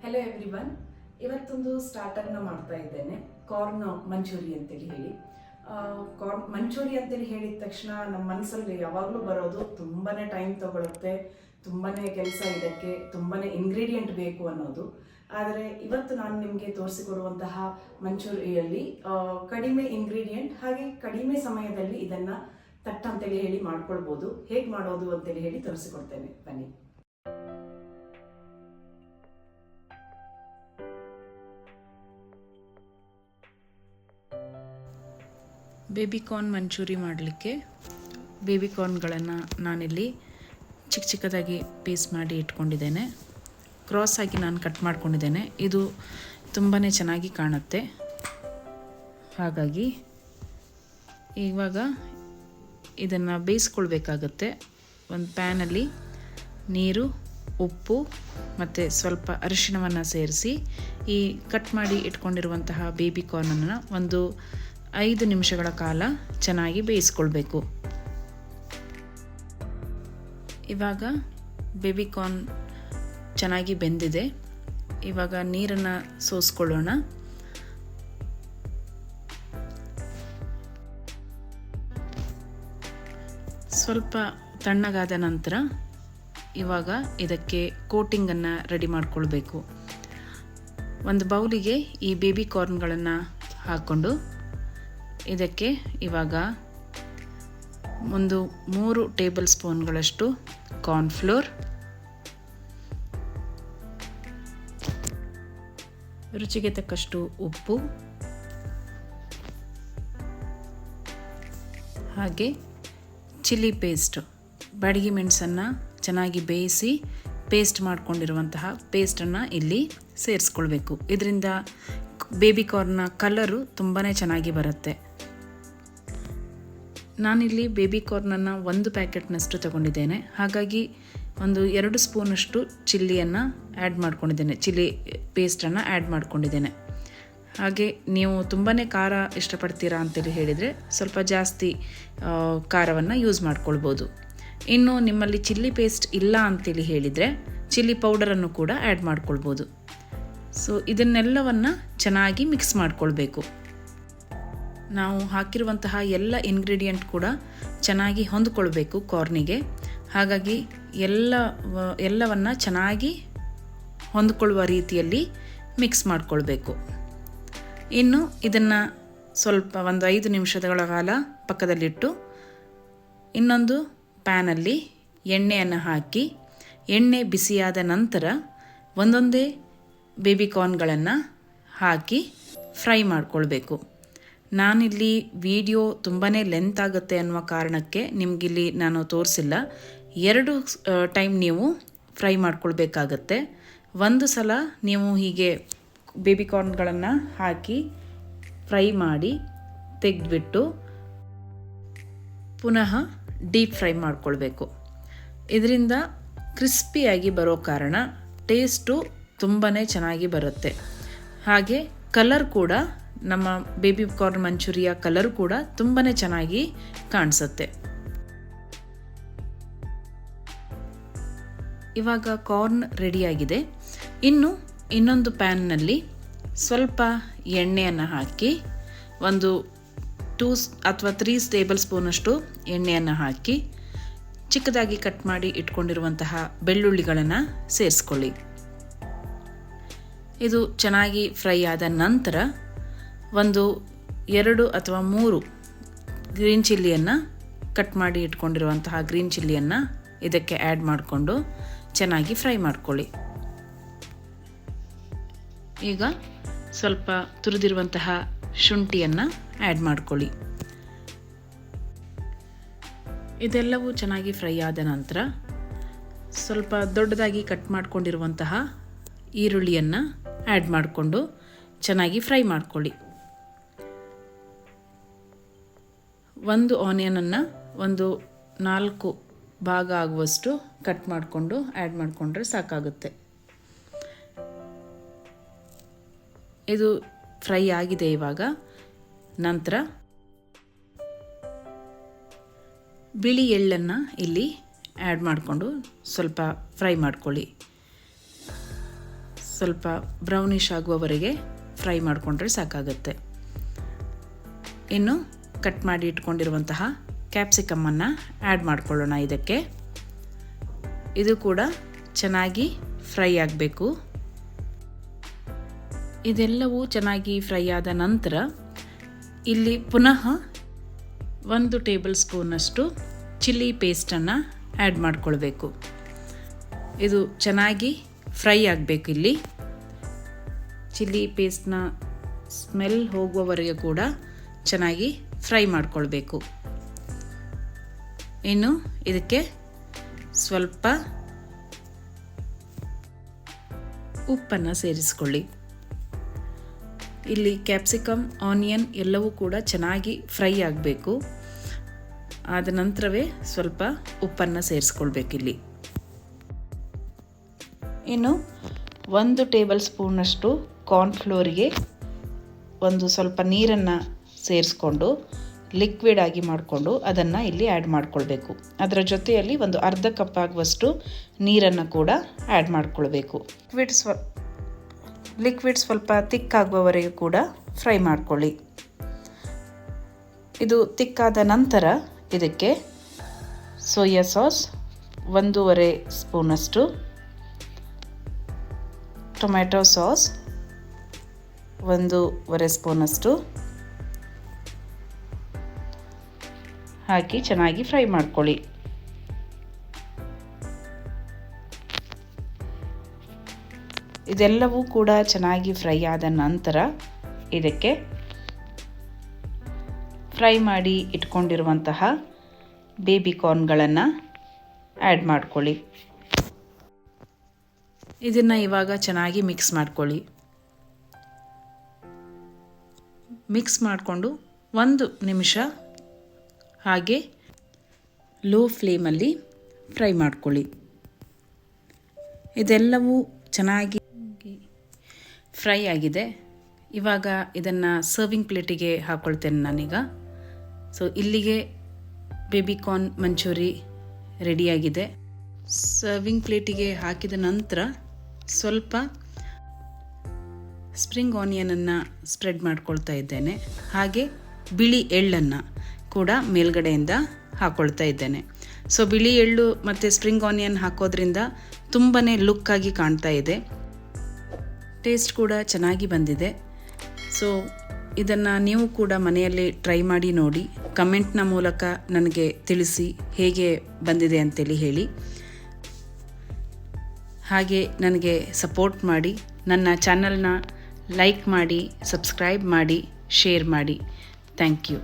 Hello everyone, ಇವತ್ತೊಂದು ಸ್ಟಾರ್ಟರ್ನ ಮಾಡ್ತಾ ಇದ್ದೇನೆ. ಕಾರ್ನ್ ಮಂಚೂರಿ ಅಂತೇಳಿ ಹೇಳಿ. ಕಾರ್ನ್ ಮಂಚೂರಿ ಅಂತೇಳಿ ಹೇಳಿದ ತಕ್ಷಣ ನಮ್ಮ ಮನಸ್ಸಲ್ಲಿ ಯಾವಾಗಲೂ ಬರೋದು ತುಂಬಾ ಟೈಮ್ ತಗೊಳುತ್ತೆ, ತುಂಬಾ ಕೆಲಸ, ಇದಕ್ಕೆ ತುಂಬಾ ಇಂಗ್ರೀಡಿಯೆಂಟ್ ಬೇಕು ಅನ್ನೋದು. ಆದರೆ ಇವತ್ತು ನಾನು ನಿಮಗೆ ತೋರಿಸಿಕೊಡುವಂತಹ ಮಂಚೂರಿಯಲ್ಲಿ ಕಡಿಮೆ ಇಂಗ್ರೀಡಿಯೆಂಟ್ ಹಾಗೆ ಕಡಿಮೆ ಸಮಯದಲ್ಲಿ ಇದನ್ನು ತಟ್ ಅಂತೇಳಿ ಹೇಳಿ ಮಾಡ್ಕೊಳ್ಬೋದು. ಹೇಗೆ ಮಾಡೋದು ಅಂತೇಳಿ ಹೇಳಿ ತೋರಿಸಿಕೊಡ್ತೇನೆ, ಬನ್ನಿ. ಬೇಬಿಕಾರ್ನ್ ಮಂಚೂರಿ ಮಾಡಲಿಕ್ಕೆ ಬೇಬಿಕಾರ್ನ್ಗಳನ್ನು ನಾನಿಲ್ಲಿ ಚಿಕ್ಕ ಚಿಕ್ಕದಾಗಿ ಪೀಸ್ ಮಾಡಿ ಇಟ್ಕೊಂಡಿದ್ದೇನೆ. ಕ್ರಾಸ್ ಆಗಿ ನಾನು ಕಟ್ ಮಾಡ್ಕೊಂಡಿದ್ದೇನೆ. ಇದು ತುಂಬಾ ಚೆನ್ನಾಗಿ ಕಾಣುತ್ತೆ. ಹಾಗಾಗಿ ಇವಾಗ ಇದನ್ನು ಬೇಯಿಸ್ಕೊಳ್ಬೇಕಾಗತ್ತೆ. ಒಂದು ಪ್ಯಾನಲ್ಲಿ ನೀರು, ಉಪ್ಪು ಮತ್ತು ಸ್ವಲ್ಪ ಅರಿಶಿಣವನ್ನು ಸೇರಿಸಿ ಈ ಕಟ್ ಮಾಡಿ ಇಟ್ಕೊಂಡಿರುವಂತಹ ಬೇಬಿಕಾರ್ನನ್ನು ಒಂದು 5 ನಿಮಿಷಗಳ ಕಾಲ ಚೆನ್ನಾಗಿ ಬೇಯಿಸ್ಕೊಳ್ಬೇಕು. ಇವಾಗ ಬೇಬಿಕಾರ್ನ್ ಚೆನ್ನಾಗಿ ಬೆಂದಿದೆ. ಇವಾಗ ನೀರನ್ನು ಸೋಸ್ಕೊಳ್ಳೋಣ. ಸ್ವಲ್ಪ ತಣ್ಣಗಾದ ನಂತರ ಇವಾಗ ಇದಕ್ಕೆ ಕೋಟಿಂಗನ್ನು ರೆಡಿ ಮಾಡಿಕೊಳ್ಬೇಕು. ಒಂದು ಬೌಲಿಗೆ ಈ ಬೇಬಿಕಾರ್ನ್ಗಳನ್ನು ಹಾಕ್ಕೊಂಡು ಇದಕ್ಕೆ ಇವಾಗ ಒಂದು 3 ಟೇಬಲ್ ಸ್ಪೂನ್ಗಳಷ್ಟು ಕಾರ್ನ್ಫ್ಲೋರ್, ರುಚಿಗೆ ತಕ್ಕಷ್ಟು ಉಪ್ಪು, ಹಾಗೆ ಚಿಲ್ಲಿ ಪೇಸ್ಟ್, ಬಾಡಿಗೆ ಮೆಣಸನ್ನು ಚೆನ್ನಾಗಿ ಬೇಯಿಸಿ ಪೇಸ್ಟ್ ಮಾಡಿಕೊಂಡಿರುವಂತಹ ಪೇಸ್ಟನ್ನು ಇಲ್ಲಿ ಸೇರಿಸ್ಕೊಳ್ಬೇಕು. ಇದರಿಂದ ಬೇಬಿಕಾರ್ನ್ನ ಕಲರು ತುಂಬಾ ಚೆನ್ನಾಗಿ ಬರುತ್ತೆ. ನಾನಿಲ್ಲಿ ಬೇಬಿಕಾರ್ನನ್ನು 1 ಪ್ಯಾಕೆಟ್ನಷ್ಟು ತಗೊಂಡಿದ್ದೇನೆ. ಹಾಗಾಗಿ ಒಂದು 2 ಸ್ಪೂನಷ್ಟು ಚಿಲ್ಲಿಯನ್ನು ಆ್ಯಡ್ ಮಾಡ್ಕೊಂಡಿದ್ದೇನೆ, ಚಿಲ್ಲಿ ಪೇಸ್ಟನ್ನು ಆ್ಯಡ್ ಮಾಡ್ಕೊಂಡಿದ್ದೇನೆ. ಹಾಗೆ ನೀವು ತುಂಬಾ ಖಾರ ಇಷ್ಟಪಡ್ತೀರಾ ಅಂತೇಳಿ ಹೇಳಿದರೆ ಸ್ವಲ್ಪ ಜಾಸ್ತಿ ಖಾರವನ್ನು ಯೂಸ್ ಮಾಡ್ಕೊಳ್ಬೋದು. ಇನ್ನು ನಿಮ್ಮಲ್ಲಿ ಚಿಲ್ಲಿ ಪೇಸ್ಟ್ ಇಲ್ಲ ಅಂತೇಳಿ ಹೇಳಿದರೆ ಚಿಲ್ಲಿ ಪೌಡರನ್ನು ಕೂಡ ಆ್ಯಡ್ ಮಾಡ್ಕೊಳ್ಬೋದು. ಸೊ ಇದನ್ನೆಲ್ಲವನ್ನು ಚೆನ್ನಾಗಿ ಮಿಕ್ಸ್ ಮಾಡಿಕೊಳ್ಬೇಕು. ನಾವು ಹಾಕಿರುವಂತಹ ಎಲ್ಲ ಇಂಗ್ರೀಡಿಯೆಂಟ್ ಕೂಡ ಚೆನ್ನಾಗಿ ಹೊಂದ್ಕೊಳ್ಬೇಕು ಕಾರ್ನಿಗೆ. ಹಾಗಾಗಿ ಎಲ್ಲವನ್ನು ಚೆನ್ನಾಗಿ ಹೊಂದ್ಕೊಳ್ಳುವ ರೀತಿಯಲ್ಲಿ ಮಿಕ್ಸ್ ಮಾಡಿಕೊಳ್ಬೇಕು. ಇನ್ನು ಇದನ್ನು ಸ್ವಲ್ಪ ಒಂದು 5 ನಿಮಿಷಗಳ ಕಾಲ ಪಕ್ಕದಲ್ಲಿಟ್ಟು ಇನ್ನೊಂದು ಪ್ಯಾನಲ್ಲಿ ಎಣ್ಣೆಯನ್ನು ಹಾಕಿ, ಎಣ್ಣೆ ಬಿಸಿಯಾದ ನಂತರ ಒಂದೊಂದೇ ಬೇಬಿಕಾರ್ನ್ಗಳನ್ನು ಹಾಕಿ ಫ್ರೈ ಮಾಡಿಕೊಳ್ಬೇಕು. ನಾನಿಲ್ಲಿ ವಿಡಿಯೋ ತುಂಬಾ ಲೆಂತ್ ಆಗುತ್ತೆ ಅನ್ನುವ ಕಾರಣಕ್ಕೆ ನಿಮಗಿಲ್ಲಿ ನಾನು ತೋರಿಸಿಲ್ಲ. 2 ಟೈಮ್ ನೀವು ಫ್ರೈ ಮಾಡ್ಕೊಳ್ಬೇಕಾಗತ್ತೆ. ಒಂದು ಸಲ ನೀವು ಹೀಗೆ ಬೇಬಿಕಾರ್ನ್ಗಳನ್ನು ಹಾಕಿ ಫ್ರೈ ಮಾಡಿ ತೆಗೆದುಬಿಟ್ಟು ಪುನಃ ಡೀಪ್ ಫ್ರೈ ಮಾಡಿಕೊಳ್ಬೇಕು. ಇದರಿಂದ ಕ್ರಿಸ್ಪಿಯಾಗಿ ಬರೋ ಕಾರಣ ಟೇಸ್ಟು ತುಂಬಾ ಚೆನ್ನಾಗಿ ಬರುತ್ತೆ. ಹಾಗೆ ಕಲರ್ ಕೂಡ, ನಮ್ಮ ಬೇಬಿಕಾರ್ನ್ ಮಂಚೂರಿಯ ಕಲರ್ ಕೂಡ ತುಂಬಾ ಚೆನ್ನಾಗಿ ಕಾಣಿಸುತ್ತೆ. ಇವಾಗ ಕಾರ್ನ್ ರೆಡಿಯಾಗಿದೆ. ಇನ್ನೊಂದು ಪ್ಯಾನ್ನಲ್ಲಿ ಸ್ವಲ್ಪ ಎಣ್ಣೆಯನ್ನು ಹಾಕಿ ಒಂದು 2 ಅಥವಾ 3 ಟೇಬಲ್ ಸ್ಪೂನಷ್ಟು ಎಣ್ಣೆಯನ್ನು ಹಾಕಿ ಚಿಕ್ಕದಾಗಿ ಕಟ್ ಮಾಡಿ ಇಟ್ಕೊಂಡಿರುವಂತಹ ಬೆಳ್ಳುಳ್ಳಿಗಳನ್ನು ಸೇರಿಸ್ಕೊಳ್ಳಿ. ಇದು ಚೆನ್ನಾಗಿ ಫ್ರೈ ಆದ ನಂತರ ಒಂದು 2 ಅಥವಾ 3 ಗ್ರೀನ್ ಚಿಲ್ಲಿಯನ್ನು ಕಟ್ ಮಾಡಿ ಇಟ್ಕೊಂಡಿರುವಂತಹ ಗ್ರೀನ್ ಚಿಲ್ಲಿಯನ್ನು ಇದಕ್ಕೆ ಆ್ಯಡ್ ಮಾಡಿಕೊಂಡು ಚೆನ್ನಾಗಿ ಫ್ರೈ ಮಾಡ್ಕೊಳ್ಳಿ. ಈಗ ಸ್ವಲ್ಪ ತುರಿದಿರುವಂತಹ ಶುಂಠಿಯನ್ನು ಆ್ಯಡ್ ಮಾಡ್ಕೊಳ್ಳಿ. ಇದೆಲ್ಲವೂ ಚೆನ್ನಾಗಿ ಫ್ರೈ ಆದ ನಂತರ ಸ್ವಲ್ಪ ದೊಡ್ಡದಾಗಿ ಕಟ್ ಮಾಡ್ಕೊಂಡಿರುವಂತಹ ಈರುಳ್ಳಿಯನ್ನು ಆ್ಯಡ್ ಮಾಡಿಕೊಂಡು ಚೆನ್ನಾಗಿ ಫ್ರೈ ಮಾಡ್ಕೊಳ್ಳಿ. ಒಂದು ಆನಿಯನನ್ನು ಒಂದು 4 ಭಾಗ ಆಗುವಷ್ಟು ಕಟ್ ಮಾಡಿಕೊಂಡು ಆ್ಯಡ್ ಮಾಡಿಕೊಂಡ್ರೆ ಸಾಕಾಗುತ್ತೆ. ಇದು ಫ್ರೈ ಆಗಿದೆ. ಇವಾಗ ನಂತರ ಬಿಳಿ ಎಳ್ಳನ್ನು ಇಲ್ಲಿ ಆ್ಯಡ್ ಮಾಡಿಕೊಂಡು ಸ್ವಲ್ಪ ಫ್ರೈ ಮಾಡ್ಕೊಳ್ಳಿ. ಸ್ವಲ್ಪ ಬ್ರೌನಿಷ್ ಆಗುವವರೆಗೆ ಫ್ರೈ ಮಾಡಿಕೊಂಡ್ರೆ ಸಾಕಾಗುತ್ತೆ. ಇನ್ನು ಕಟ್ ಮಾಡಿ ಇಟ್ಕೊಂಡಿರುವಂತಹ ಕ್ಯಾಪ್ಸಿಕಮ್ಮನ್ನು ಆ್ಯಡ್ ಮಾಡ್ಕೊಳ್ಳೋಣ ಇದಕ್ಕೆ. ಇದು ಕೂಡ ಚೆನ್ನಾಗಿ ಫ್ರೈ ಆಗಬೇಕು. ಇದೆಲ್ಲವೂ ಚೆನ್ನಾಗಿ ಫ್ರೈ ಆದ ನಂತರ ಇಲ್ಲಿ ಪುನಃ 1 ಟೇಬಲ್ ಸ್ಪೂನಷ್ಟು ಚಿಲ್ಲಿ ಪೇಸ್ಟನ್ನು ಆ್ಯಡ್ ಮಾಡಿಕೊಳ್ಬೇಕು. ಇದು ಚೆನ್ನಾಗಿ ಫ್ರೈ ಆಗಬೇಕು. ಇಲ್ಲಿ ಚಿಲ್ಲಿ ಪೇಸ್ಟ್ನ ಸ್ಮೆಲ್ ಹೋಗುವವರೆಗೆ ಕೂಡ ಚೆನ್ನಾಗಿ ಫ್ರೈ ಮಾಡಿಕೊಳ್ಬೇಕು. ಇನ್ನು ಇದಕ್ಕೆ ಸ್ವಲ್ಪ ಉಪ್ಪನ್ನು ಸೇರಿಸ್ಕೊಳ್ಳಿ. ಇಲ್ಲಿ ಕ್ಯಾಪ್ಸಿಕಮ್, ಆನಿಯನ್ ಎಲ್ಲವೂ ಕೂಡ ಚೆನ್ನಾಗಿ ಫ್ರೈ ಆಗಬೇಕು. ಆದ ನಂತರವೇ ಸ್ವಲ್ಪ ಉಪ್ಪನ್ನು ಸೇರಿಸ್ಕೊಳ್ಬೇಕಿಲ್ಲಿ. ಇನ್ನು 1 ಟೇಬಲ್ ಸ್ಪೂನಷ್ಟು ಕಾರ್ನ್ಫ್ಲೋರಿಗೆ ಸ್ವಲ್ಪ ನೀರನ್ನು ಸೇರಿಸ್ಕೊಂಡು ಲಿಕ್ವಿಡ್ ಆಗಿ ಮಾಡಿಕೊಂಡು ಅದನ್ನು ಇಲ್ಲಿ ಆ್ಯಡ್ ಮಾಡಿಕೊಳ್ಬೇಕು. ಅದರ ಜೊತೆಯಲ್ಲಿ ಒಂದು ಅರ್ಧ ಕಪ್ ಆಗುವಷ್ಟು ನೀರನ್ನು ಕೂಡ ಆ್ಯಡ್ ಮಾಡಿಕೊಳ್ಬೇಕು. ಲಿಕ್ವಿಡ್ ಸ್ವಲ್ಪ ತಿಕ್ಕಾಗುವವರೆಗೆ ಕೂಡ ಫ್ರೈ ಮಾಡ್ಕೊಳ್ಳಿ. ಇದು ತಿಕ್ಕಾದ ನಂತರ ಇದಕ್ಕೆ ಸೋಯಾ ಸಾಸ್ 1.5 ಸ್ಪೂನಷ್ಟು, ಟೊಮ್ಯಾಟೊ ಸಾಸ್ 1.5 ಸ್ಪೂನಷ್ಟು ಹಾಕಿ ಚೆನ್ನಾಗಿ ಫ್ರೈ ಮಾಡ್ಕೊಳ್ಳಿ. ಇದೆಲ್ಲವೂ ಕೂಡ ಚೆನ್ನಾಗಿ ಫ್ರೈ ಆದ ನಂತರ ಇದಕ್ಕೆ ಫ್ರೈ ಮಾಡಿ ಇಟ್ಕೊಂಡಿರುವಂತಹ ಬೇಬಿ ಕಾರ್ನ್ಗಳನ್ನು ಆ್ಯಡ್ ಮಾಡ್ಕೊಳ್ಳಿ. ಇದನ್ನು ಇವಾಗ ಚೆನ್ನಾಗಿ ಮಿಕ್ಸ್ ಮಾಡ್ಕೊಳ್ಳಿ. ಮಿಕ್ಸ್ ಮಾಡಿಕೊಂಡು 1 ನಿಮಿಷ ಹಾಗೆ ಲೋ ಫ್ಲೇಮಲ್ಲಿ ಫ್ರೈ ಮಾಡ್ಕೊಳ್ಳಿ. ಇದೆಲ್ಲವೂ ಚೆನ್ನಾಗಿ ಫ್ರೈ ಆಗಿದೆ. ಇವಾಗ ಇದನ್ನು ಸರ್ವಿಂಗ್ ಪ್ಲೇಟಿಗೆ ಹಾಕ್ಕೊಳ್ತೇನೆ ನಾನೀಗ. ಸೊ ಇಲ್ಲಿಗೆ ಬೇಬಿಕಾರ್ನ್ ಮಂಚೂರಿ ರೆಡಿಯಾಗಿದೆ. ಸರ್ವಿಂಗ್ ಪ್ಲೇಟಿಗೆ ಹಾಕಿದ ನಂತರ ಸ್ವಲ್ಪ ಸ್ಪ್ರಿಂಗ್ ಆನಿಯನನ್ನು ಸ್ಪ್ರೆಡ್ ಮಾಡ್ಕೊಳ್ತಾ ಇದ್ದೇನೆ. ಹಾಗೆ ಬಿಳಿ ಎಳ್ಳನ್ನು ಕೂಡ ಮೇಲ್ಗಡೆಯಿಂದ ಹಾಕ್ಕೊಳ್ತಾ ಇದ್ದೇನೆ. ಸೊ ಬಿಳಿ ಎಳ್ಳು ಮತ್ತು ಸ್ಪ್ರಿಂಗ್ ಆನಿಯನ್ ಹಾಕೋದ್ರಿಂದ ತುಂಬಾ ಲುಕ್ಕಾಗಿ ಕಾಣ್ತಾ ಇದೆ. ಟೇಸ್ಟ್ ಕೂಡ ಚೆನ್ನಾಗಿ ಬಂದಿದೆ. ಸೊ ಇದನ್ನು ನೀವು ಕೂಡ ಮನೆಯಲ್ಲಿ ಟ್ರೈ ಮಾಡಿ ನೋಡಿ. ಕಮೆಂಟ್ನ ಮೂಲಕ ನನಗೆ ತಿಳಿಸಿ ಹೇಗೆ ಬಂದಿದೆ ಅಂತೇಳಿ ಹೇಳಿ. ಹಾಗೆ ನನಗೆ ಸಪೋರ್ಟ್ ಮಾಡಿ. ನನ್ನ ಚಾನಲ್ನ ಲೈಕ್ ಮಾಡಿ, ಸಬ್ಸ್ಕ್ರೈಬ್ ಮಾಡಿ, ಶೇರ್ ಮಾಡಿ. Thank you.